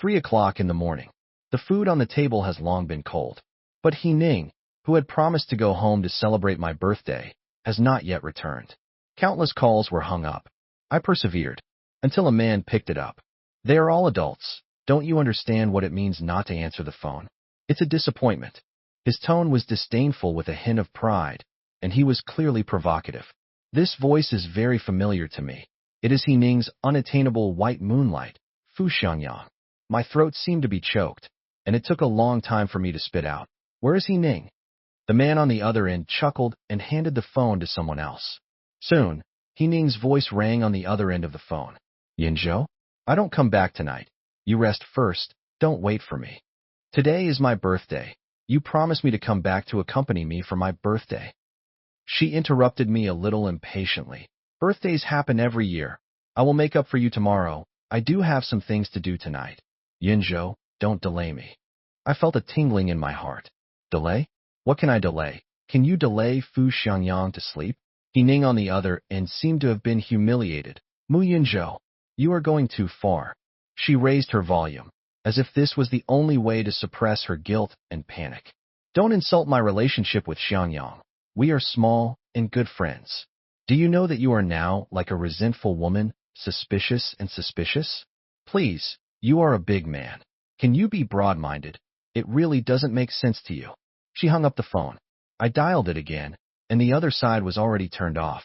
3 o'clock in the morning. The food on the table has long been cold. But Ning, who had promised to go home to celebrate my birthday, has not yet returned. Countless calls were hung up. I persevered, until a man picked it up. They are all adults. Don't you understand what it means not to answer the phone? It's a disappointment. His tone was disdainful with a hint of pride, and he was clearly provocative. This voice is very familiar to me. It is Ning's unattainable white moonlight, Fu Xiangyang. My throat seemed to be choked, and it took a long time for me to spit out. Where is Ning? The man on the other end chuckled and handed the phone to someone else. Soon, Ning's voice rang on the other end of the phone. Yinzhou? I don't come back tonight. You rest first, don't wait for me. Today is my birthday. You promised me to come back to accompany me for my birthday. She interrupted me a little impatiently. Birthdays happen every year. I will make up for you tomorrow. I do have some things to do tonight. Yinzhou, don't delay me. I felt a tingling in my heart. Delay? What can I delay? Can you delay Fu Xiangyang to sleep? Ning on the other end seemed to have been humiliated. Mu Yinzhou, you are going too far. She raised her volume, as if this was the only way to suppress her guilt and panic. Don't insult my relationship with Xiangyang. We are small and good friends. Do you know that you are now like a resentful woman, suspicious and suspicious? Please, you are a big man. Can you be broad-minded? It really doesn't make sense to you. She hung up the phone. I dialed it again, and the other side was already turned off.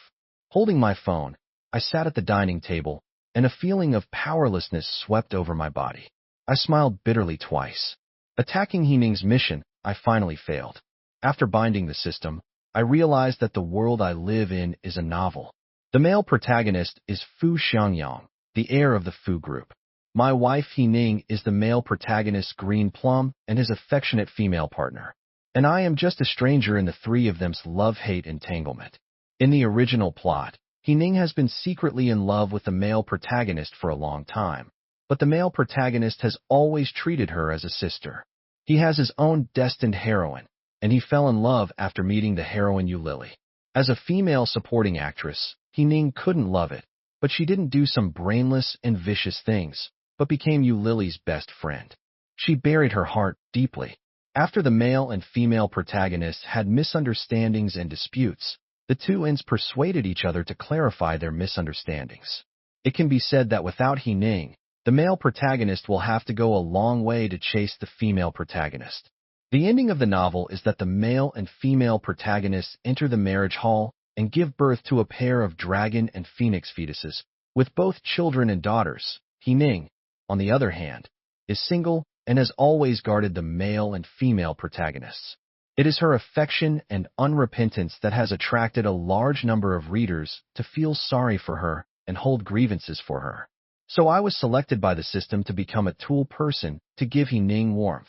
Holding my phone, I sat at the dining table, and a feeling of powerlessness swept over my body. I smiled bitterly twice. Attacking Ning's mission, I finally failed. After binding the system, I realized that the world I live in is a novel. The male protagonist is Fu Xiangyang, the heir of the Fu group. My wife Ning is the male protagonist's green plum and his affectionate female partner. And I am just a stranger in the three of them's love-hate entanglement. In the original plot, Ning has been secretly in love with the male protagonist for a long time, but the male protagonist has always treated her as a sister. He has his own destined heroine, and he fell in love after meeting the heroine Lily. As a female supporting actress, Ning couldn't love it, but she didn't do some brainless and vicious things, but became Lily's best friend. She buried her heart deeply. After the male and female protagonists had misunderstandings and disputes, the two ends persuaded each other to clarify their misunderstandings. It can be said that without Ning, the male protagonist will have to go a long way to chase the female protagonist. The ending of the novel is that the male and female protagonists enter the marriage hall and give birth to a pair of dragon and phoenix fetuses, with both children and daughters. Ning, on the other hand, is single and has always guarded the male and female protagonists. It is her affection and unrepentance that has attracted a large number of readers to feel sorry for her and hold grievances for her. So I was selected by the system to become a tool person to give Ning warmth.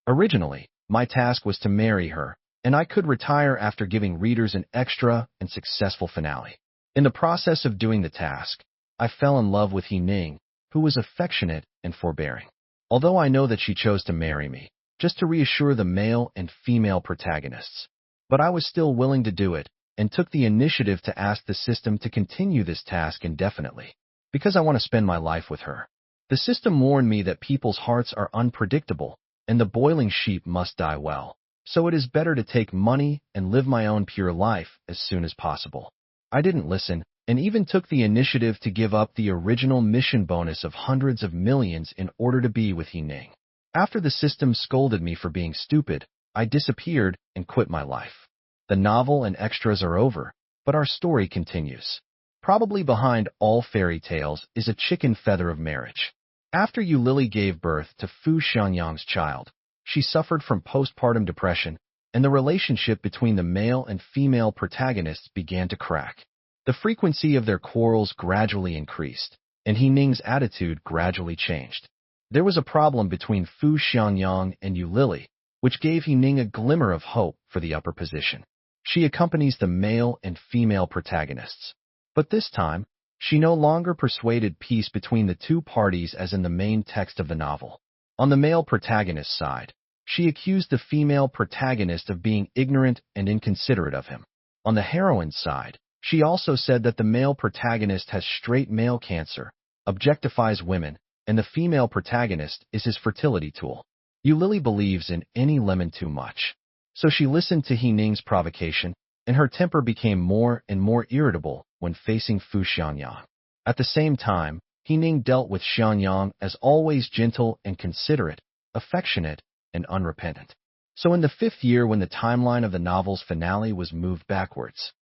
Originally, my task was to marry her, and I could retire after giving readers an extra and successful finale. In the process of doing the task, I fell in love with Ning, who was affectionate and forbearing. Although I know that she chose to marry me, just to reassure the male and female protagonists. But I was still willing to do it, and took the initiative to ask the system to continue this task indefinitely, because I want to spend my life with her. The system warned me that people's hearts are unpredictable, and the boiling sheep must die well, so it is better to take money and live my own pure life as soon as possible. I didn't listen, and even took the initiative to give up the original mission bonus of hundreds of millions in order to be with Ning. After the system scolded me for being stupid, I disappeared and quit my life. The novel and extras are over, but our story continues. Probably behind all fairy tales is a chicken feather of marriage. After Lily gave birth to Fu Xiangyang's child, she suffered from postpartum depression, and the relationship between the male and female protagonists began to crack. The frequency of their quarrels gradually increased, and Ning's attitude gradually changed. There was a problem between Fu Xiangyang and Lily, which gave Ning a glimmer of hope for the upper position. She accompanies the male and female protagonists. But this time, she no longer persuaded peace between the two parties as in the main text of the novel. On the male protagonist's side, she accused the female protagonist of being ignorant and inconsiderate of him. On the heroine's side, she also said that the male protagonist has straight male cancer, objectifies women, and the female protagonist is his fertility tool. Yu Lily believes in any lemon too much. So she listened to He Ning's provocation, and her temper became more and more irritable when facing Fu Xianyang. At the same time, He Ning dealt with Xianyang as always gentle and considerate, affectionate, and unrepentant. So in the 5th year when the timeline of the novel's finale was moved backwards,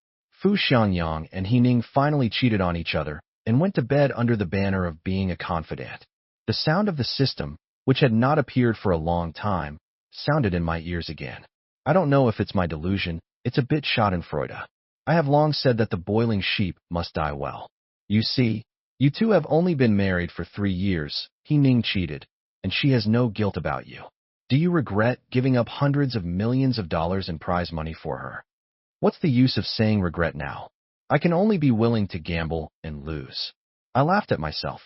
Fu Xianyang and He Ning finally cheated on each other and went to bed under the banner of being a confidant. The sound of the system, which had not appeared for a long time, sounded in my ears again. I don't know if it's my delusion, it's a bit schadenfreude. I have long said that the boiling sheep must die well. You see, you two have only been married for 3 years, He Ning cheated, and she has no guilt about you. Do you regret giving up hundreds of millions of dollars in prize money for her? What's the use of saying regret now? I can only be willing to gamble and lose. I laughed at myself.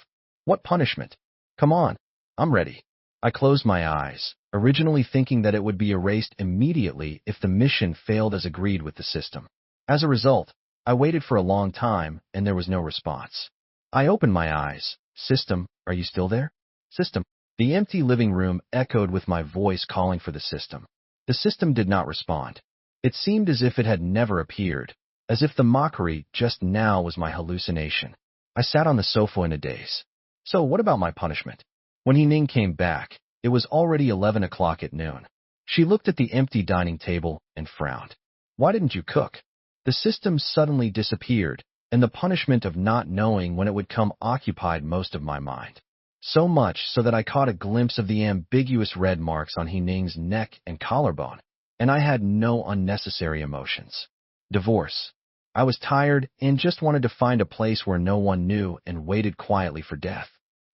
What punishment? Come on, I'm ready. I closed my eyes, originally thinking that it would be erased immediately if the mission failed as agreed with the system. As a result, I waited for a long time and there was no response. I opened my eyes. System, are you still there? System. The empty living room echoed with my voice calling for the system. The system did not respond. It seemed as if it had never appeared, as if the mockery just now was my hallucination. I sat on the sofa in a daze. So what about my punishment? When He Ning came back, it was already 11 o'clock at noon. She looked at the empty dining table and frowned. Why didn't you cook? The system suddenly disappeared, and the punishment of not knowing when it would come occupied most of my mind. So much so that I caught a glimpse of the ambiguous red marks on He Ning's neck and collarbone, and I had no unnecessary emotions. Divorce. I was tired and just wanted to find a place where no one knew and waited quietly for death.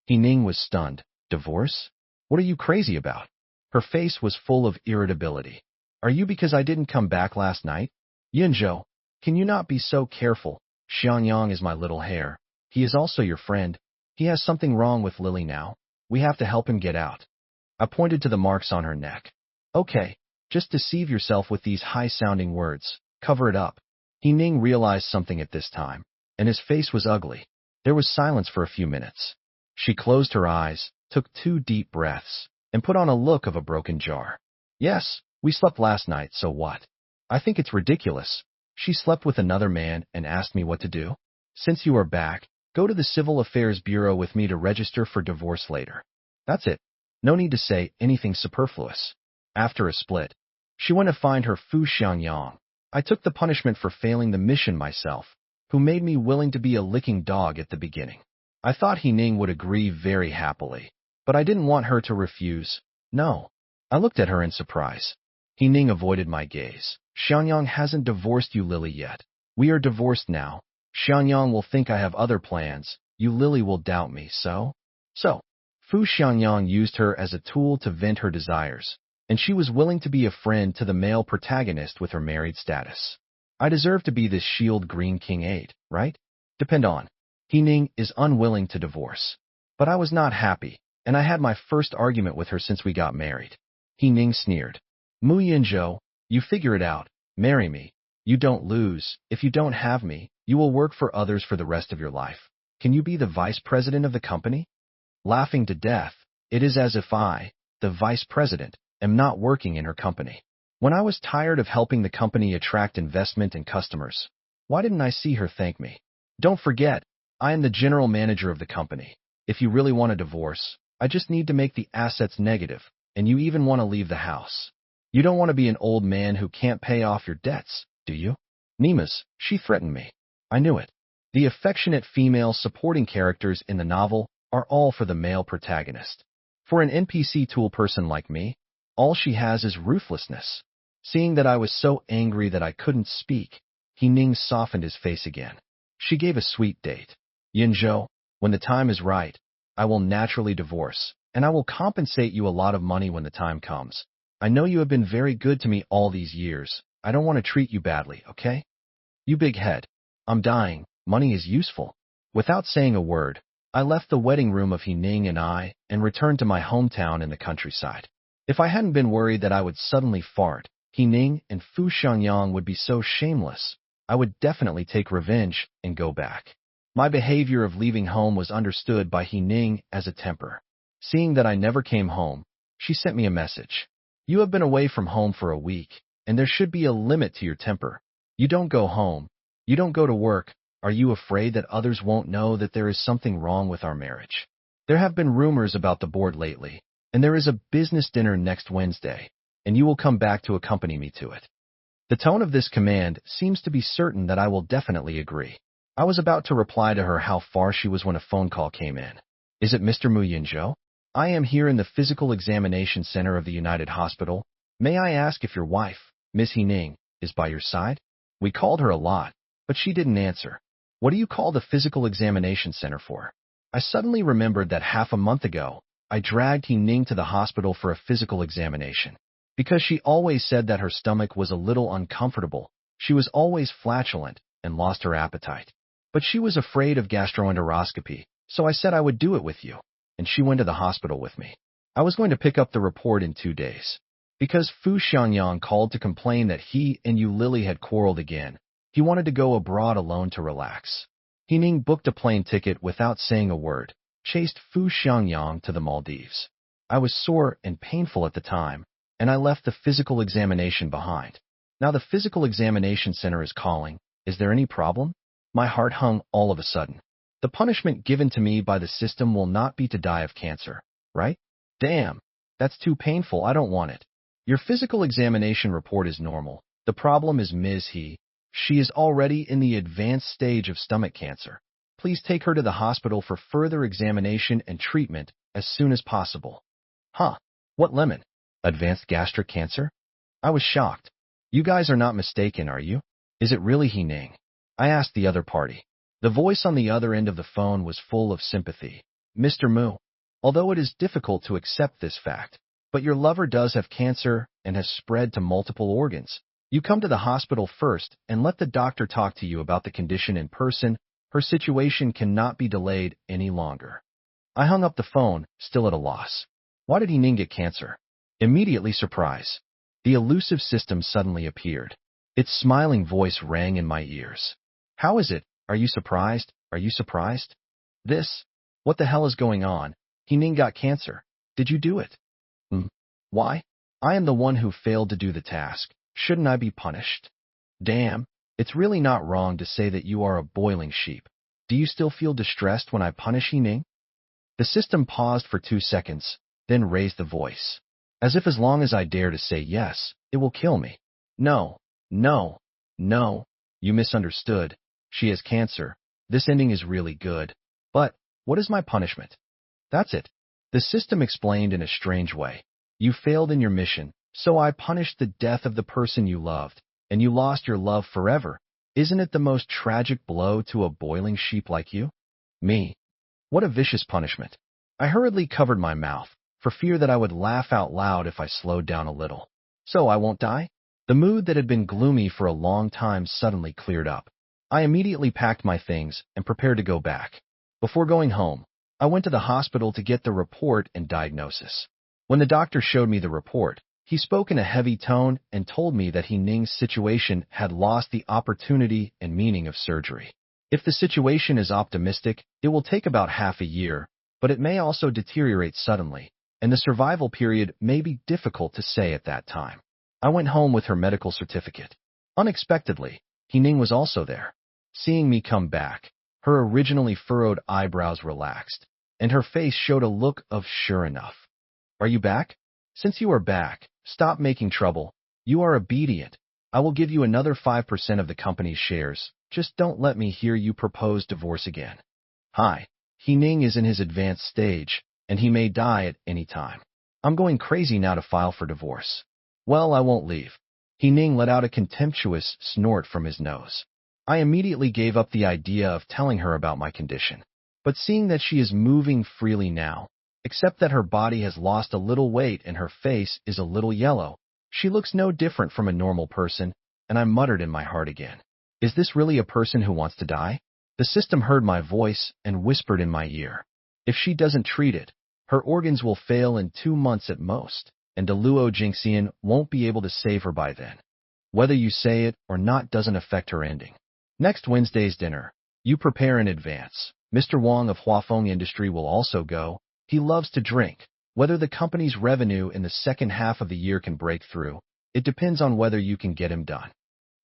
He Ning was stunned. Divorce? What are you crazy about? Her face was full of irritability. Are you because I didn't come back last night? Yinzhou, can you not be so careful? Xianyang is my little hare. He is also your friend. He has something wrong with Lily now. We have to help him get out. I pointed to the marks on her neck. Okay, just deceive yourself with these high-sounding words. Cover it up. He Ning realized something at this time, and his face was ugly. There was silence for a few minutes. She closed her eyes, took 2 deep breaths, and put on a look of a broken jar. Yes, we slept last night, so what? I think it's ridiculous. She slept with another man and asked me what to do. Since you are back, go to the Civil Affairs Bureau with me to register for divorce later. That's it. No need to say anything superfluous. After a split, she went to find her Fu Xianyang. I took the punishment for failing the mission myself, who made me willing to be a licking dog at the beginning. I thought He Ning would agree very happily, but I didn't want her to refuse. No. I looked at her in surprise. He Ning avoided my gaze. Xianyang hasn't divorced you, Lily, yet. We are divorced now. Xianyang will think I have other plans. You, Lily, will doubt me, so? Fu Xianyang used her as a tool to vent her desires, and she was willing to be a friend to the male protagonist with her married status. I deserve to be this shield green king 8, right? Depend on. He Ning is unwilling to divorce. But I was not happy, and I had my first argument with her since we got married. He Ning sneered. Mu Yinzhou, you figure it out. Marry me. You don't lose. If you don't have me, you will work for others for the rest of your life. Can you be the vice president of the company? Laughing to death, it is as if I, the vice president, am not working in her company. When I was tired of helping the company attract investment and customers, why didn't I see her thank me? Don't forget, I am the general manager of the company. If you really want a divorce, I just need to make the assets negative, and you even want to leave the house. You don't want to be an old man who can't pay off your debts, do you? Nemas, she threatened me. I knew it. The affectionate female supporting characters in the novel are all for the male protagonist. For an NPC tool person like me, all she has is ruthlessness. Seeing that I was so angry that I couldn't speak, He Ning softened his face again. She gave a sweet date. Yinzhou, when the time is right, I will naturally divorce, and I will compensate you a lot of money when the time comes. I know you have been very good to me all these years. I don't want to treat you badly, okay? You big head. I'm dying. Money is useful. Without saying a word, I left the wedding room of He Ning and I and returned to my hometown in the countryside. If I hadn't been worried that I would suddenly fart, He Ning and Fu Xianyang would be so shameless, I would definitely take revenge and go back. My behavior of leaving home was understood by Ning as a temper. Seeing that I never came home, she sent me a message. You have been away from home for a week, and there should be a limit to your temper. You don't go home. You don't go to work. Are you afraid that others won't know that there is something wrong with our marriage? There have been rumors about the board lately, and there is a business dinner next Wednesday, and you will come back to accompany me to it. The tone of this command seems to be certain that I will definitely agree. I was about to reply to her how far she was when a phone call came in. Is it Mr. Mu Yinzhou? I am here in the Physical Examination Center of the United Hospital. May I ask if your wife, Miss Ning, is by your side? We called her a lot, but she didn't answer. What do you call the Physical Examination Center for? I suddenly remembered that half a month ago, I dragged Ning to the hospital for a physical examination. Because she always said that her stomach was a little uncomfortable, she was always flatulent and lost her appetite. But she was afraid of gastroenteroscopy, so I said I would do it with you, and she went to the hospital with me. I was going to pick up the report in 2 days. Because Fu Xiangyang called to complain that he and Yu Lily had quarreled again, he wanted to go abroad alone to relax. Ning booked a plane ticket without saying a word, chased Fu Xiangyang to the Maldives. I was sore and painful at the time, and I left the physical examination behind. Now the physical examination center is calling. Is there any problem? My heart hung all of a sudden. The punishment given to me by the system will not be to die of cancer, right? Damn, that's too painful. I don't want it. Your physical examination report is normal. The problem is Ms. He. She is already in the advanced stage of stomach cancer. Please take her to the hospital for further examination and treatment as soon as possible. Huh? What lemon? Advanced gastric cancer? I was shocked. You guys are not mistaken, are you? Is it really Ning? I asked the other party. The voice on the other end of the phone was full of sympathy. Mr. Mu, although it is difficult to accept this fact, but your lover does have cancer and has spread to multiple organs. You come to the hospital first and let the doctor talk to you about the condition in person. Her situation cannot be delayed any longer. I hung up the phone, still at a loss. Why did Ning get cancer? Immediately surprise. The elusive system suddenly appeared. Its smiling voice rang in my ears. How is it? Are you surprised? Are you surprised? What the hell is going on? Ning got cancer. Did you do it? Why? I am the one who failed to do the task. Shouldn't I be punished? Damn, it's really not wrong to say that you are a boiling sheep. Do you still feel distressed when I punish Ning? The system paused for 2 seconds, then raised the voice. As if as long as I dare to say yes, it will kill me. No, no, no, you misunderstood. She has cancer. This ending is really good. But, what is my punishment? That's it. The system explained in a strange way. You failed in your mission, so I punished the death of the person you loved, and you lost your love forever. Isn't it the most tragic blow to a boiling sheep like you? Me. What a vicious punishment. I hurriedly covered my mouth, for fear that I would laugh out loud if I slowed down a little. So I won't die? The mood that had been gloomy for a long time suddenly cleared up. I immediately packed my things and prepared to go back. Before going home, I went to the hospital to get the report and diagnosis. When the doctor showed me the report, he spoke in a heavy tone and told me that Ning's situation had lost the opportunity and meaning of surgery. If the situation is optimistic, it will take about half a year, but it may also deteriorate suddenly, and the survival period may be difficult to say at that time. I went home with her medical certificate. Unexpectedly, Ning was also there. Seeing me come back, her originally furrowed eyebrows relaxed, and her face showed a look of sure enough. Are you back? Since you are back, stop making trouble. You are obedient. I will give you another 5% of the company's shares. Just don't let me hear you propose divorce again. Hi. Ning is in his advanced stage, and he may die at any time. I'm going crazy now to file for divorce. Well, I won't leave. Ning let out a contemptuous snort from his nose. I immediately gave up the idea of telling her about my condition. But seeing that she is moving freely now, except that her body has lost a little weight and her face is a little yellow, she looks no different from a normal person, and I muttered in my heart again. Is this really a person who wants to die? The system heard my voice and whispered in my ear. If she doesn't treat it, her organs will fail in 2 months at most, and Luo Jingxian won't be able to save her by then. Whether you say it or not doesn't affect her ending. Next Wednesday's dinner, You prepare in advance. Mr. Wang of Huafeng Industry will also go. He loves to drink. Whether the company's revenue in the second half of the year can break through, it depends on whether you can get him done.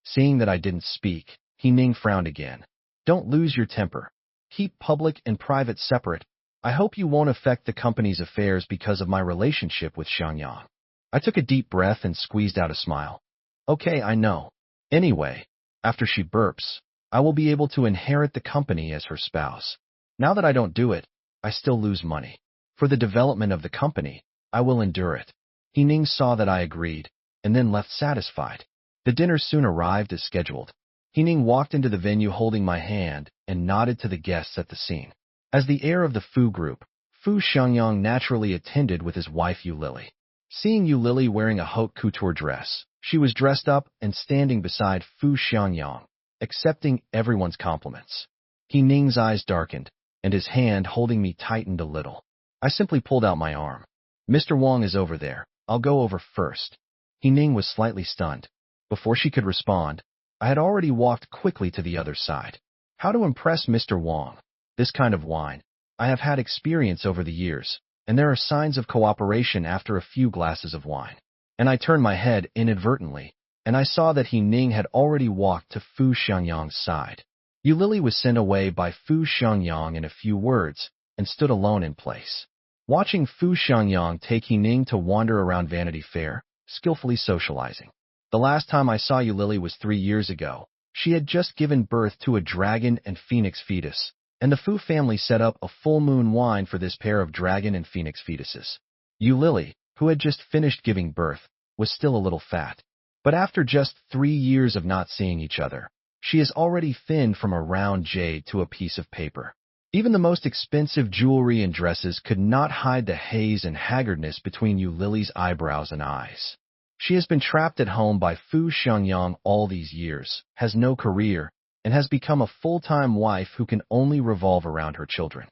Seeing that I didn't speak, Ning frowned again. Don't lose your temper. Keep public and private separate. I hope you won't affect the company's affairs because of my relationship with Xiangyang. I took a deep breath and squeezed out a smile. Okay, I know. Anyway, after she burps, I will be able to inherit the company as her spouse. Now that I don't do it, I still lose money. For the development of the company, I will endure it. Ning saw that I agreed, and then left satisfied. The dinner soon arrived as scheduled. Ning walked into the venue holding my hand and nodded to the guests at the scene. As the heir of the Fu group, Fu Xiangyang naturally attended with his wife Yu Lily. Seeing Yu Lily wearing a haute couture dress, she was dressed up and standing beside Fu Xiangyang, accepting everyone's compliments. Ning's eyes darkened, and his hand holding me tightened a little. I simply pulled out my arm. Mr. Wang is over there. I'll go over first. Ning was slightly stunned. Before she could respond, I had already walked quickly to the other side. How to impress Mr. Wang? This kind of wine. I have had experience over the years, and there are signs of cooperation after a few glasses of wine. And I turned my head inadvertently, and I saw that Ning had already walked to Fu Xiangyang's side. Yu Lily was sent away by Fu Xiangyang in a few words, and stood alone in place. Watching Fu Xiangyang take Ning to wander around Vanity Fair, skillfully socializing. The last time I saw Yu Lily was 3 years ago. She had just given birth to a dragon and phoenix fetus, and the Fu family set up a full moon wine for this pair of dragon and phoenix fetuses. Yu Lily, who had just finished giving birth, was still a little fat. But after just 3 years of not seeing each other, she is already thinned from a round jade to a piece of paper. Even the most expensive jewelry and dresses could not hide the haze and haggardness between Yu Lily's eyebrows and eyes. She has been trapped at home by Fu Xiangyang all these years, has no career, and has become a full-time wife who can only revolve around her children.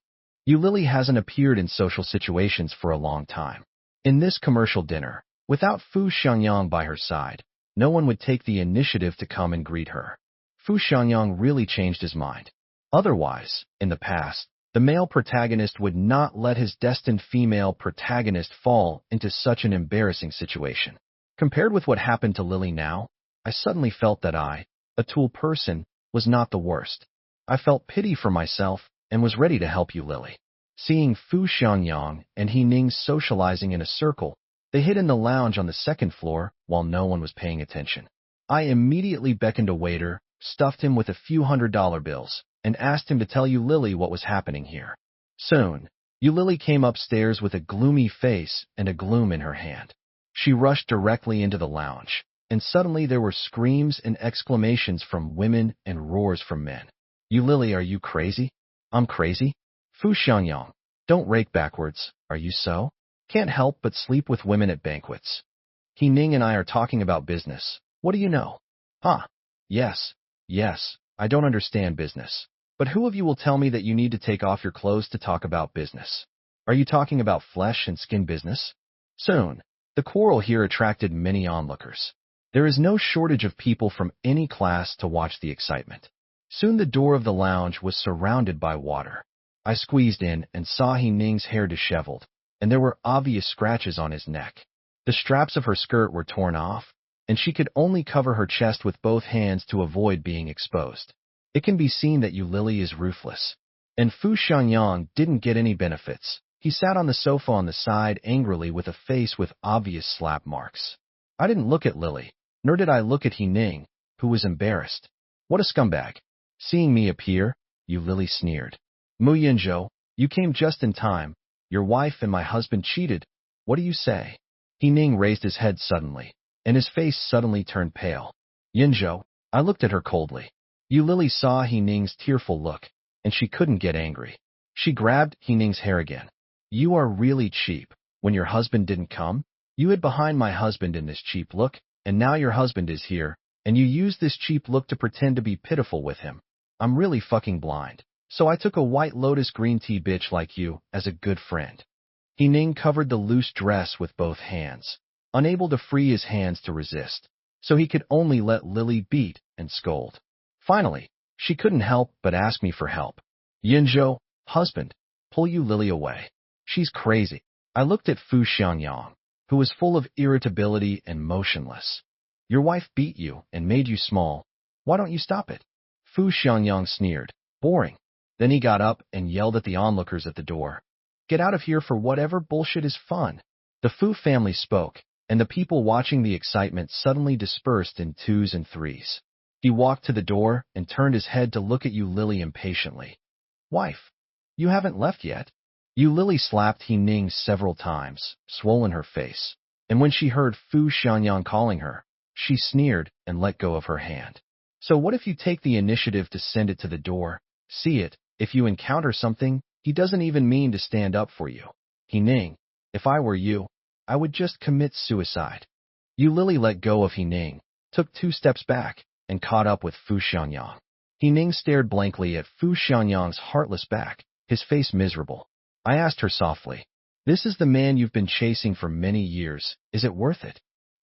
Yu Lily hasn't appeared in social situations for a long time. In this commercial dinner, without Fu Xiangyang by her side, no one would take the initiative to come and greet her. Fu Xiangyang really changed his mind. Otherwise, in the past, the male protagonist would not let his destined female protagonist fall into such an embarrassing situation. Compared with what happened to Lily now, I suddenly felt that I, a tool person, was not the worst. I felt pity for myself and was ready to help Yu Lily. Seeing Fu Xiangyang and Ning socializing in a circle, they hid in the lounge on the second floor while no one was paying attention. I immediately beckoned a waiter, stuffed him with a few $100 bills, and asked him to tell Yu Lily what was happening here. Soon, Yu Lily came upstairs with a gloomy face and a gloom in her hand. She rushed directly into the lounge, and suddenly there were screams and exclamations from women and roars from men. Yu Lily, are you crazy? I'm crazy? Fu Xiangyang, don't rake backwards, are you so? Can't help but sleep with women at banquets. Ning and I are talking about business. What do you know? Huh? Yes, I don't understand business. But who of you will tell me that you need to take off your clothes to talk about business? Are you talking about flesh and skin business? Soon, the quarrel here attracted many onlookers. There is no shortage of people from any class to watch the excitement. Soon the door of the lounge was surrounded by water. I squeezed in and saw Ning's hair disheveled, and there were obvious scratches on his neck. The straps of her skirt were torn off, and she could only cover her chest with both hands to avoid being exposed. It can be seen that Yu Lily is ruthless. And Fu Xiangyang didn't get any benefits. He sat on the sofa on the side angrily with a face with obvious slap marks. I didn't look at Lily, nor did I look at Ning, who was embarrassed. What a scumbag. Seeing me appear, Yu Lily sneered. Mu Yinzhou, you came just in time. Your wife and my husband cheated. What do you say? Ning raised his head suddenly, and his face suddenly turned pale. Yinzhou, I looked at her coldly. Yu Lily saw Ning's tearful look, and she couldn't get angry. She grabbed Ning's hair again. You are really cheap. When your husband didn't come, you hid behind my husband in this cheap look, and now your husband is here, and you use this cheap look to pretend to be pitiful with him. I'm really fucking blind. So I took a White Lotus green tea bitch like you as a good friend. Ning covered the loose dress with both hands, unable to free his hands to resist, so he could only let Lily beat and scold. Finally, She couldn't help but ask me for help. Yinzhou, husband, pull Yu Lily away. She's crazy. I looked at Fu Xiangyang, who was full of irritability and motionless. Your wife beat you and made you small. Why don't you stop it? Fu Xiangyang sneered. Boring. Then he got up and yelled at the onlookers at the door. Get out of here for whatever bullshit is fun. The Fu family spoke, and the people watching the excitement suddenly dispersed in twos and threes. He walked to the door and turned his head to look at Yu Lily impatiently. Wife, you haven't left yet. Yu Lily slapped Ning several times, swollen her face, and when she heard Fu Xiangyang calling her, she sneered and let go of her hand. So what if you take the initiative to send it to the door? See it, if you encounter something, he doesn't even mean to stand up for you. Ning, if I were you, I would just commit suicide. Yu Lily let go of Ning, took 2 steps back, and caught up with Fu Xiangyang. Ning stared blankly at Fu Xiangyang's heartless back, his face miserable. I asked her softly, this is the man you've been chasing for many years, is it worth it?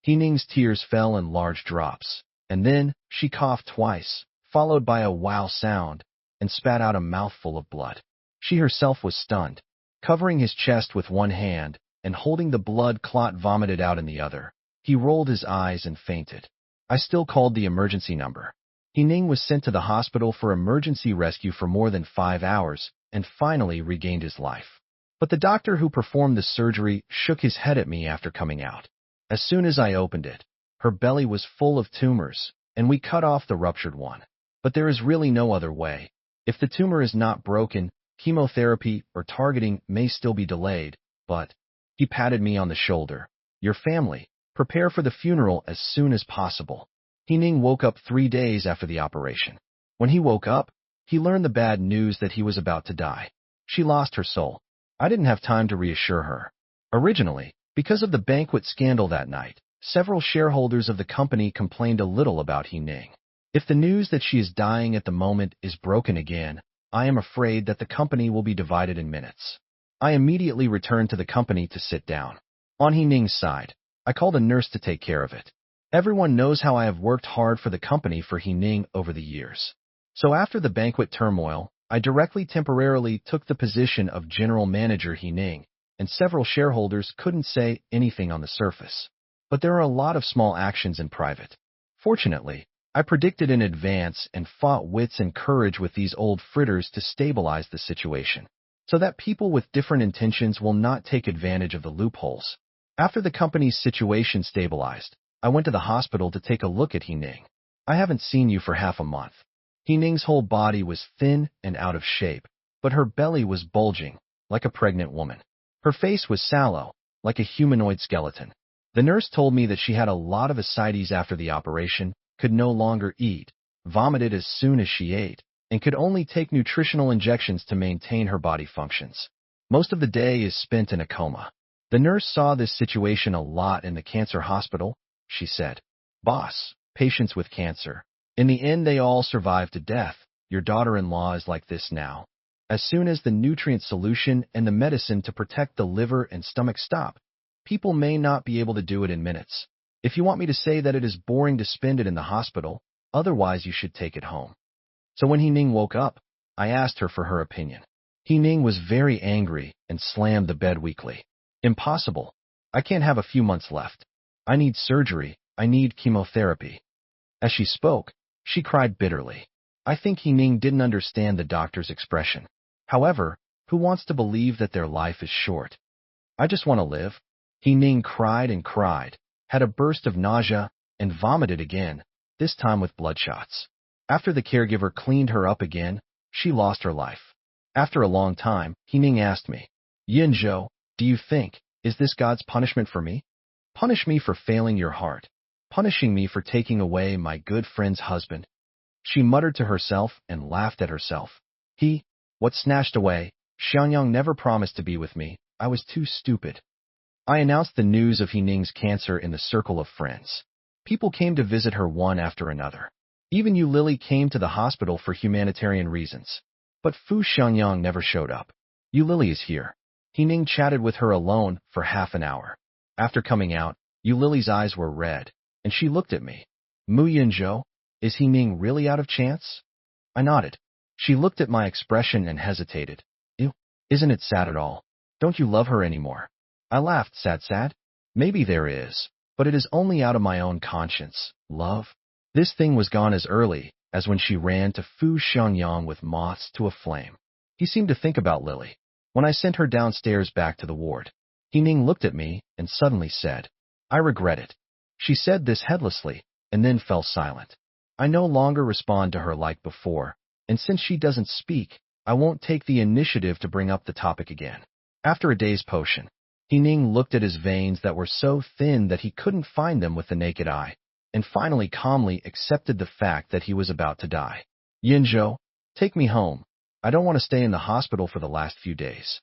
Ning's tears fell in large drops, and then she coughed twice, followed by a wow sound, and spat out a mouthful of blood. She herself was stunned, covering his chest with one hand and holding the blood clot vomited out in the other. He rolled his eyes and fainted. I still called the emergency number. Ning was sent to the hospital for emergency rescue for more than 5 hours and finally regained his life. But the doctor who performed the surgery shook his head at me after coming out. As soon as I opened it, her belly was full of tumors, and we cut off the ruptured one. But there is really no other way. If the tumor is not broken, chemotherapy or targeting may still be delayed, but... He patted me on the shoulder. Your family, prepare for the funeral as soon as possible. Ning woke up 3 days after the operation. When he woke up, he learned the bad news that he was about to die. She lost her soul. I didn't have time to reassure her. Originally, because of the Banquet scandal that night, several shareholders of the company complained a little about Ning. If the news that she is dying at the moment is broken again, I am afraid that the company will be divided in minutes. I immediately returned to the company to sit down. On Ning's side, I called a nurse to take care of it. Everyone knows how I have worked hard for the company for Ning over the years. So after the Banquet turmoil, I directly temporarily took the position of general manager Ning, and several shareholders couldn't say anything on the surface. But there are a lot of small actions in private. Fortunately, I predicted in advance and fought wits and courage with these old fritters to stabilize the situation, so that people with different intentions will not take advantage of the loopholes. After the company's situation stabilized, I went to the hospital to take a look at Ning. I haven't seen you for half a month. Ning's whole body was thin and out of shape, but her belly was bulging, like a pregnant woman. Her face was sallow, like a humanoid skeleton. The nurse told me that she had a lot of ascites after the operation, could no longer eat, vomited as soon as she ate, and could only take nutritional injections to maintain her body functions. Most of the day is spent in a coma. The nurse saw this situation a lot in the cancer hospital. She said, "Boss, patients with cancer. In the end, they all survive to death. Your daughter-in-law is like this now. As soon as the nutrient solution and the medicine to protect the liver and stomach stop, people may not be able to do it in minutes. If you want me to say that it is boring to spend it in the hospital, otherwise you should take it home." So when Ning woke up, I asked her for her opinion. Ning was very angry and slammed the bed weakly. "Impossible. I can't have a few months left. I need surgery. I need chemotherapy." As she spoke, she cried bitterly. I think Ning didn't understand the doctor's expression. However, who wants to believe that their life is short? "I just want to live." Ning cried and cried, had a burst of nausea, and vomited again, this time with bloodshots. After the caregiver cleaned her up again, she lost her life. After a long time, Ning asked me, "Yinzhou, do you think, is this God's punishment for me? Punish me for failing your heart, punishing me for taking away my good friend's husband?" She muttered to herself and laughed at herself. What snatched away? Xiangyang never promised to be with me. I was too stupid. I announced the news of Ning's cancer in the circle of friends. People came to visit her one after another. Even Yu Lily came to the hospital for humanitarian reasons. But Fu Xiangyang never showed up. "Yu Lily is here." Ning chatted with her alone for half an hour. After coming out, Yu Lily's eyes were red, and she looked at me. "Mu Yinzhou, is Ning really out of chance?" I nodded. She looked at my expression and hesitated. Ew, isn't it sad at all? Don't you love her anymore? I laughed, sad. Maybe there is, but it is only out of my own conscience. Love? This thing was gone as early as when she ran to Fu Xiangyang with moths to a flame. He seemed to think about Lily. When I sent her downstairs back to the ward, Ning looked at me and suddenly said, I regret it. She said this heedlessly, and then fell silent. I no longer respond to her like before, and since she doesn't speak, I won't take the initiative to bring up the topic again. After a day's potion, Ning looked at his veins that were so thin that he couldn't find them with the naked eye, and finally calmly accepted the fact that he was about to die. Yinzhou, take me home. I don't want to stay in the hospital for the last few days.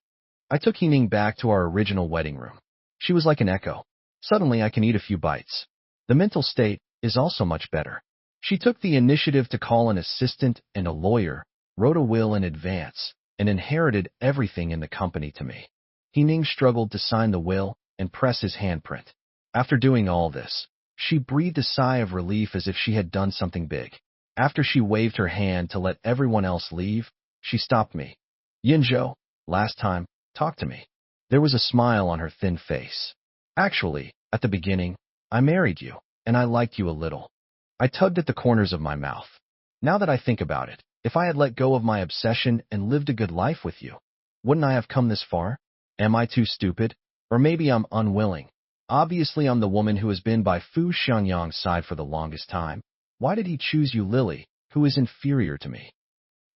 I took Ning back to our original wedding room. She was like an echo. Suddenly I can eat a few bites. The mental state is also much better. She took the initiative to call an assistant and a lawyer, wrote a will in advance, and inherited everything in the company to me. Ning struggled to sign the will and press his handprint. After doing all this, she breathed a sigh of relief as if she had done something big. After she waved her hand to let everyone else leave, she stopped me. Yinzhou, last time, talk to me. There was a smile on her thin face. Actually, at the beginning, I married you, and I liked you a little. I tugged at the corners of my mouth. Now that I think about it, if I had let go of my obsession and lived a good life with you, wouldn't I have come this far? Am I too stupid? Or maybe I'm unwilling. Obviously, I'm the woman who has been by Fu Xiangyang's side for the longest time. Why did he choose you, Lily, who is inferior to me?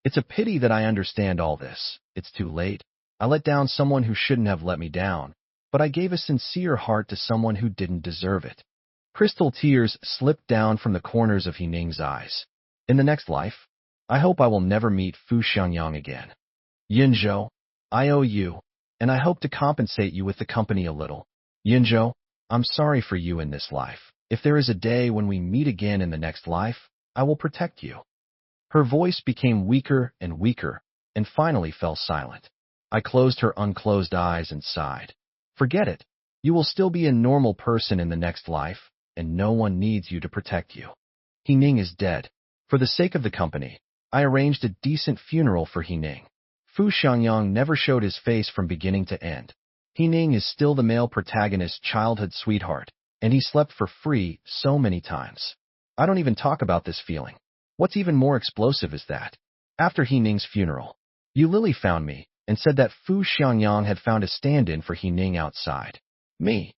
It's a pity that I understand all this. It's too late. I let down someone who shouldn't have let me down, but I gave a sincere heart to someone who didn't deserve it. Crystal tears slipped down from the corners of Ning's eyes. In the next life, I hope I will never meet Fu Xiangyang again. Yinzhou, I owe you, and I hope to compensate you with the company a little. Yinzhou, I'm sorry for you in this life. If there is a day when we meet again in the next life, I will protect you. Her voice became weaker and finally fell silent. I closed her unclosed eyes and sighed. Forget it. You will still be a normal person in the next life, and no one needs you to protect you. Ning is dead. For the sake of the company, I arranged a decent funeral for Ning. Fu Xiangyang never showed his face from beginning to end. Ning is still the male protagonist's childhood sweetheart, and he slept for free so many times. I don't even talk about this feeling. What's even more explosive is that, after Ning's funeral, Lily found me and said that Fu Xiangyang had found a stand-in for Ning outside. Me.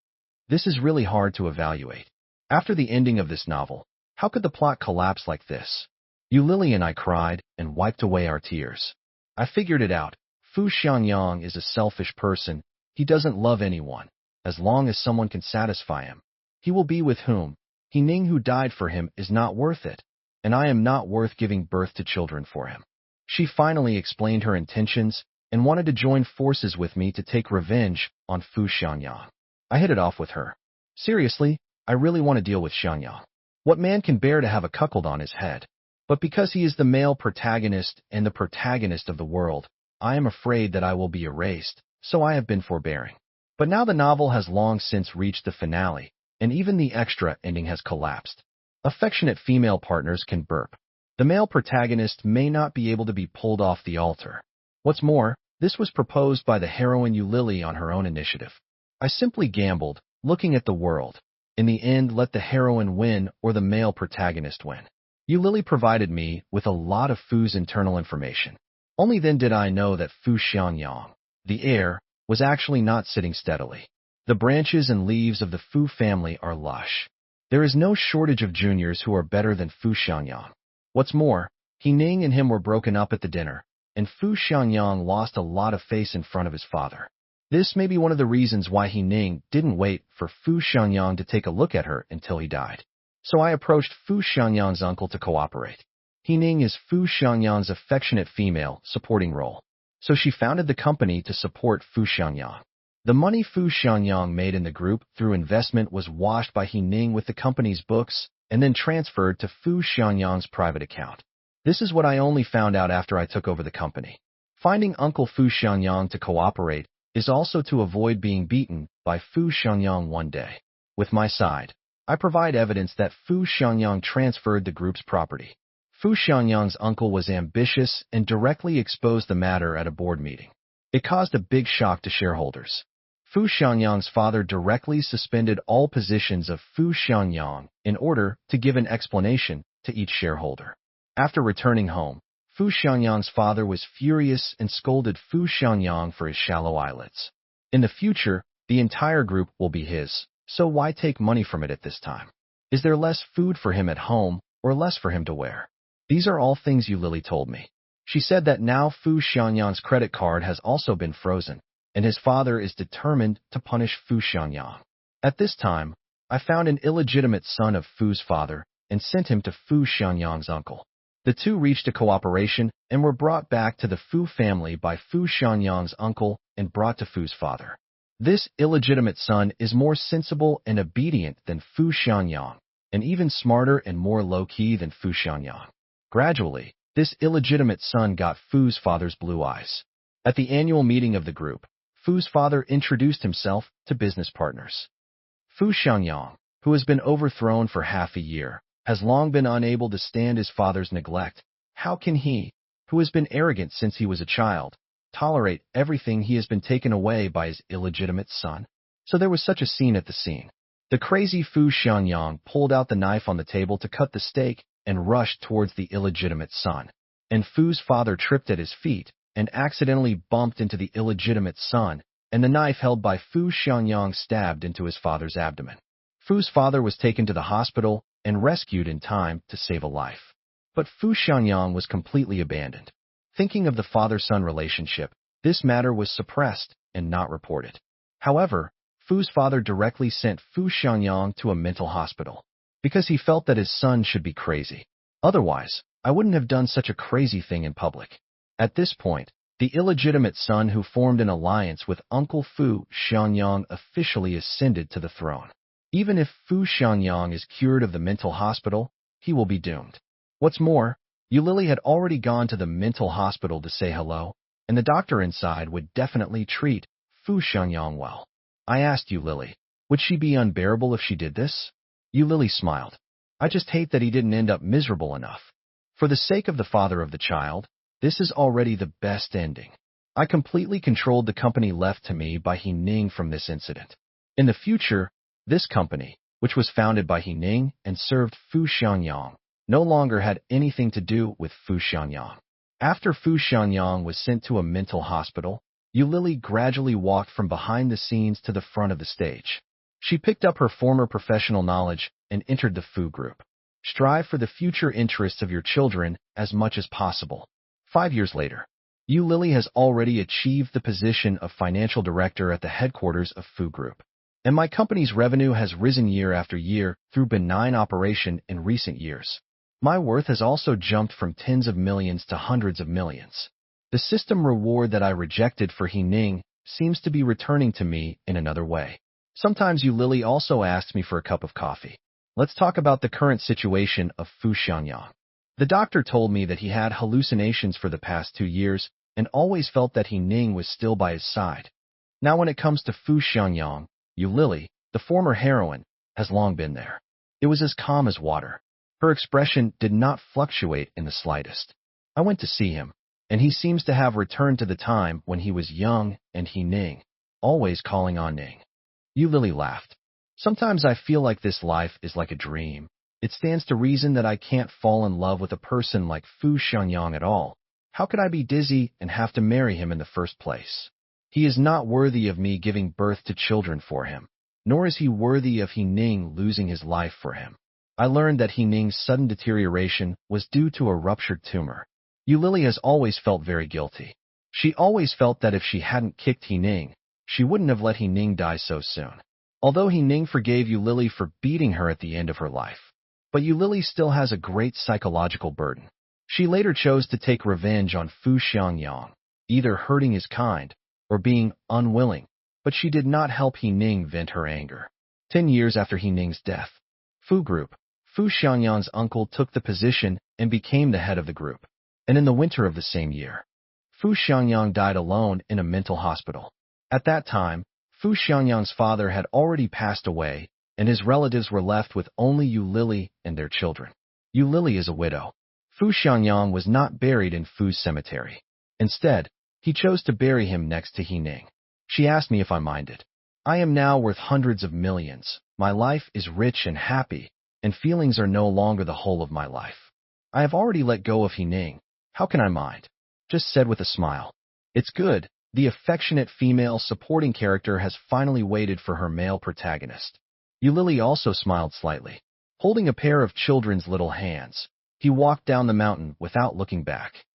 This is really hard to evaluate. After the ending of this novel, how could the plot collapse like this? Lily and I cried and wiped away our tears. I figured it out. Fu Xiangyang is a selfish person. He doesn't love anyone. As long as someone can satisfy him, he will be with whom. Ning, who died for him, is not worth it, and I am not worth giving birth to children for him. She finally explained her intentions and wanted to join forces with me to take revenge on Fu Xiangyang. I hit it off with her. Seriously, I really want to deal with Xiangyang. What man can bear to have a cuckold on his head? But because he is the male protagonist and the protagonist of the world, I am afraid that I will be erased, so I have been forbearing. But now the novel has long since reached the finale, and even the extra ending has collapsed. Affectionate female partners can burp. The male protagonist may not be able to be pulled off the altar. What's more, this was proposed by the heroine Lily on her own initiative. I simply gambled, looking at the world. In the end, let the heroine win or the male protagonist win. Lily provided me with a lot of Fu's internal information. Only then did I know that Fu Xiangyang, the heir, was actually not sitting steadily. The branches and leaves of the Fu family are lush. There is no shortage of juniors who are better than Fu Xiangyang. What's more, Ning and him were broken up at the dinner, and Fu Xiangyang lost a lot of face in front of his father. This may be one of the reasons why Ning didn't wait for Fu Xiangyang to take a look at her until he died. So I approached Fu Xiangyang's uncle to cooperate. Ning is Fu Xiangyang's affectionate female supporting role, so she founded the company to support Fu Xiangyang. The money Fu Xiangyang made in the group through investment was washed by Ning with the company's books and then transferred to Fu Xiangyang's private account. This is what I only found out after I took over the company. Finding Uncle Fu Xiangyang to cooperate is also to avoid being beaten by Fu Xiangyang one day. With my side, I provide evidence that Fu Xiangyang transferred the group's property. Fu Xianyang's uncle was ambitious and directly exposed the matter at a board meeting. It caused a big shock to shareholders. Fu Xianyang's father directly suspended all positions of Fu Xianyang in order to give an explanation to each shareholder. After returning home, Fu Xianyang's father was furious and scolded Fu Xianyang for his shallow eyelids. In the future, the entire group will be his, so why take money from it at this time? Is there less food for him at home or less for him to wear? These are all things Lily told me. She said that now Fu Xianyang's credit card has also been frozen, and his father is determined to punish Fu Xianyang. At this time, I found an illegitimate son of Fu's father and sent him to Fu Xianyang's uncle. The two reached a cooperation and were brought back to the Fu family by Fu Xianyang's uncle and brought to Fu's father. This illegitimate son is more sensible and obedient than Fu Xianyang, and even smarter and more low-key than Fu Xianyang. Gradually, this illegitimate son got Fu's father's blue eyes. At the annual meeting of the group, Fu's father introduced himself to business partners. Fu Xianyang, who has been overthrown for half a year, has long been unable to stand his father's neglect. How can he, who has been arrogant since he was a child, tolerate everything he has been taken away by his illegitimate son? So there was such a scene at the scene. The crazy Fu Xianyang pulled out the knife on the table to cut the steak and rushed towards the illegitimate son. And Fu's father tripped at his feet and accidentally bumped into the illegitimate son, and the knife held by Fu Xianyang stabbed into his father's abdomen. Fu's father was taken to the hospital and rescued in time to save a life. But Fu Xianyang was completely abandoned. Thinking of the father-son relationship, this matter was suppressed and not reported. However, Fu's father directly sent Fu Xianyang to a mental hospital because he felt that his son should be crazy. Otherwise, I wouldn't have done such a crazy thing in public. At this point, the illegitimate son who formed an alliance with Uncle Fu Xianyang officially ascended to the throne. Even if Fu Xianyang is cured of the mental hospital, he will be doomed. What's more, Lily had already gone to the mental hospital to say hello, and the doctor inside would definitely treat Fu Xianyang well. I asked Lily, would she be unbearable if she did this? Lily smiled. I just hate that he didn't end up miserable enough. For the sake of the father of the child, this is already the best ending. I completely controlled the company left to me by Ning from this incident. In the future, this company, which was founded by Ning and served Fu Xianyang, no longer had anything to do with Fu Xianyang. After Fu Xianyang was sent to a mental hospital, Lily gradually walked from behind the scenes to the front of the stage. She picked up her former professional knowledge and entered the Fu group. Strive for the future interests of your children as much as possible. 5 years later, Lily has already achieved the position of financial director at the headquarters of Fu Group. And my company's revenue has risen year after year through benign operation in recent years. My worth has also jumped from tens of millions to hundreds of millions. The system reward that I rejected for Ning seems to be returning to me in another way. Sometimes Lily also asks me for a cup of coffee. Let's talk about the current situation of Fu Xianyang. The doctor told me that he had hallucinations for the past 2 years and always felt that Ning was still by his side. Now when it comes to Fu Xianyang, Lily, the former heroine, has long been there. It was as calm as water. Her expression did not fluctuate in the slightest. I went to see him, and he seems to have returned to the time when he was young and Ning, always calling on Ning. Lily laughed. Sometimes I feel like this life is like a dream. It stands to reason that I can't fall in love with a person like Fu Xianyang at all. How could I be dizzy and have to marry him in the first place? He is not worthy of me giving birth to children for him, nor is he worthy of Ning losing his life for him. I learned that Ning's sudden deterioration was due to a ruptured tumor. Lily has always felt very guilty. She always felt that if she hadn't kicked Ning, she wouldn't have let Ning die so soon. Although Ning forgave Lily for beating her at the end of her life. But Lily still has a great psychological burden. She later chose to take revenge on Fu Xianyang, either hurting his kind or being unwilling, but she did not help Ning vent her anger. 10 years after Ning's death, Fu Group, Fu Xianyang's uncle took the position and became the head of the group. And in the winter of the same year, Fu Xianyang died alone in a mental hospital. At that time, Fu Xianyang's father had already passed away, and his relatives were left with only Lily and their children. Lily is a widow. Fu Xiangyang was not buried in Fu's cemetery. Instead, he chose to bury him next to He Ning. She asked me if I minded. I am now worth hundreds of millions. My life is rich and happy, and feelings are no longer the whole of my life. I have already let go of He Ning. How can I mind? Just said with a smile. It's good. The affectionate female supporting character has finally waited for her male protagonist. Yulili also smiled slightly. Holding a pair of children's little hands, he walked down the mountain without looking back.